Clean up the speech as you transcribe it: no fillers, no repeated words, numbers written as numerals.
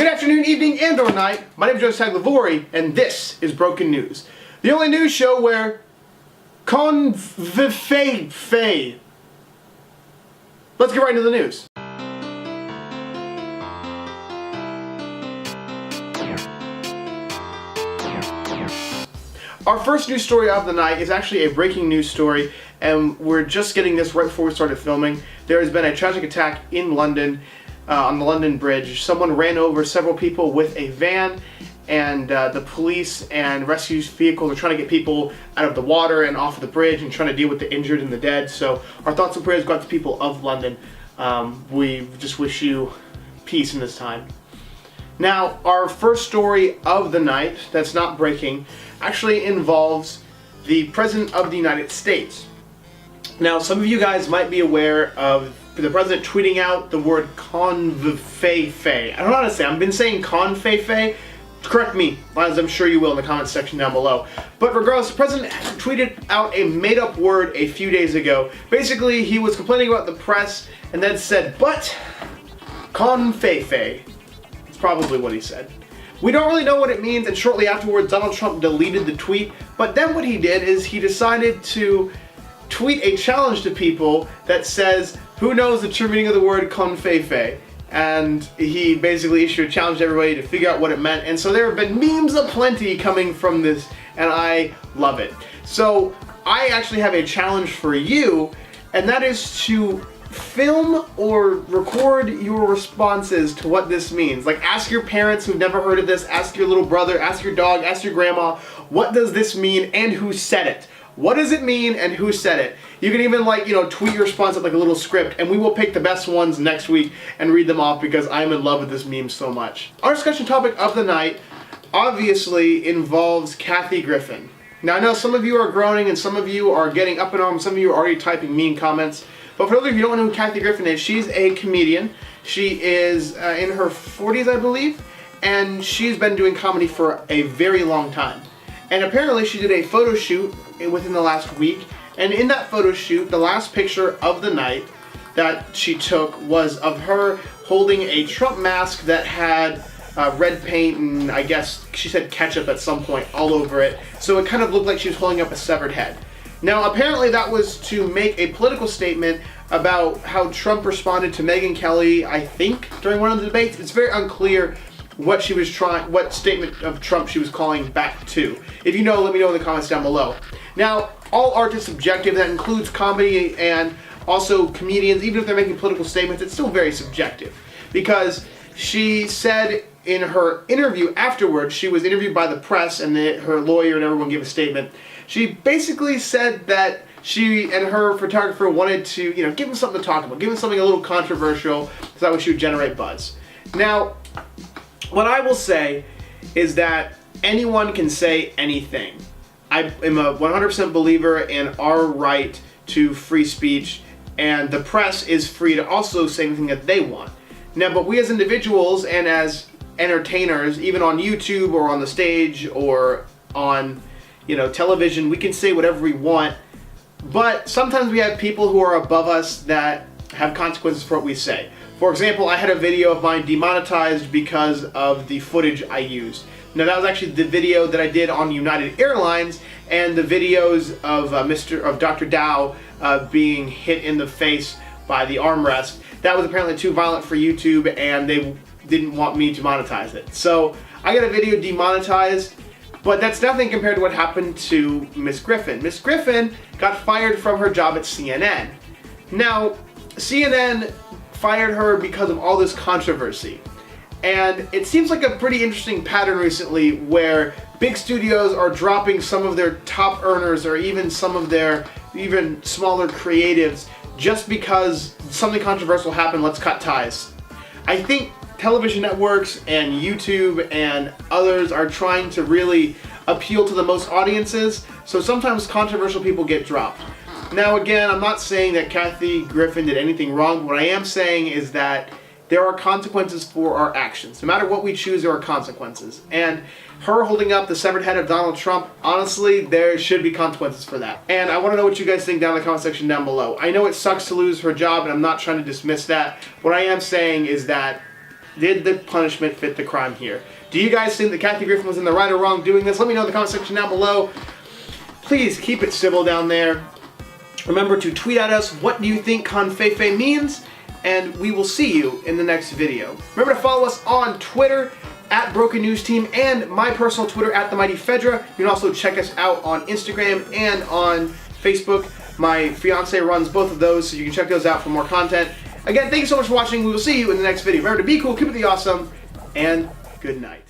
Good afternoon, evening, and or night. My name is Joe Saglavori, and this is Broken News. The only news show where Let's get right into the news. Our first news story of the night is actually a breaking news story, and we're just getting this right before we started filming. There has been a tragic attack in London, on the London Bridge. Someone ran over several people with a van, and the police and rescue vehicles are trying to get people out of the water and off of the bridge and trying to deal with the injured and the dead. So our thoughts and prayers go out to people of London. We just wish you peace in this time. Now, our first story of the night that's not breaking actually involves the President of the United States. Now, some of you guys might be aware of the President tweeting out the word "confefe." I don't know how to say it. I've been saying "confefe." Correct me, as I'm sure you will in the comments section down below. But regardless, the President tweeted out a made-up word a few days ago. Basically, he was complaining about the press and then said, "But confefe." It's probably what he said. We don't really know what it means, and shortly afterwards, Donald Trump deleted the tweet. But then what he did is he decided to tweet a challenge to people that says, "Who knows the true meaning of the word confefe?" And he basically issued a challenge to everybody to figure out what it meant. And so there have been memes aplenty coming from this, and I love it. So I actually have a challenge for you, and that is to film or record your responses to what this means. Like, ask your parents who've never heard of this, ask your little brother, ask your dog, ask your grandma, what does this mean and who said it? What does it mean and who said it? You can even tweet your response up like a little script, and we will pick the best ones next week and read them off because I'm in love with this meme so much. Our discussion topic of the night obviously involves Kathy Griffin. Now, I know some of you are groaning and some of you are getting up in arms, some of you are already typing mean comments. But for those of you who don't know who Kathy Griffin is, she's a comedian. She is in her 40s, I believe, and she's been doing comedy for a very long time. And apparently she did a photo shoot within the last week, and in that photo shoot, the last picture of the night that she took was of her holding a Trump mask that had red paint and I guess she said ketchup at some point all over it, so it kind of looked like she was holding up a severed head. Now, apparently that was to make a political statement about how Trump responded to Megyn Kelly, I think, during one of the debates. It's very unclear what statement of Trump she was calling back to. If you know, let me know in the comments down below. Now, all art is subjective. That includes comedy and also comedians. Even if they're making political statements, it's still very subjective. Because she said in her interview afterwards, she was interviewed by the press and her lawyer and everyone gave a statement. She basically said that she and her photographer wanted to, give them something to talk about, give them something a little controversial, so that way she would generate buzz. Now, what I will say is that anyone can say anything. I am a 100% believer in our right to free speech, and the press is free to also say anything that they want. Now, but we as individuals and as entertainers, even on YouTube or on the stage or on television, we can say whatever we want, but sometimes we have people who are above us that have consequences for what we say. For example, I had a video of mine demonetized because of the footage I used. Now, that was actually the video that I did on United Airlines, and the videos of Dr. Dow being hit in the face by the armrest. That was apparently too violent for YouTube, and they didn't want me to monetize it. So I got a video demonetized. But that's nothing compared to what happened to Miss Griffin. Miss Griffin got fired from her job at CNN. Now, CNN fired her because of all this controversy. And it seems like a pretty interesting pattern recently where big studios are dropping some of their top earners or even some of their even smaller creatives just because something controversial happened, let's cut ties. I think television networks and YouTube and others are trying to really appeal to the most audiences, so sometimes controversial people get dropped. Now, again, I'm not saying that Kathy Griffin did anything wrong. What I am saying is that there are consequences for our actions. No matter what we choose, there are consequences. And her holding up the severed head of Donald Trump, honestly, there should be consequences for that. And I want to know what you guys think down in the comment section down below. I know it sucks to lose her job, and I'm not trying to dismiss that. What I am saying is that Did the punishment fit the crime here? Do you guys think that Kathy Griffin was in the right or wrong doing this? Let me know in the comment section down below. Please keep it civil down there. Remember to tweet at us, what do you think Confefe means? And we will see you in the next video. Remember to follow us on Twitter at Broken News Team and my personal Twitter at The Mighty Fedra. You can also check us out on Instagram and on Facebook. My fiance runs both of those, so you can check those out for more content. Again, thank you so much for watching. We will see you in the next video. Remember to be cool, keep it the awesome, and good night.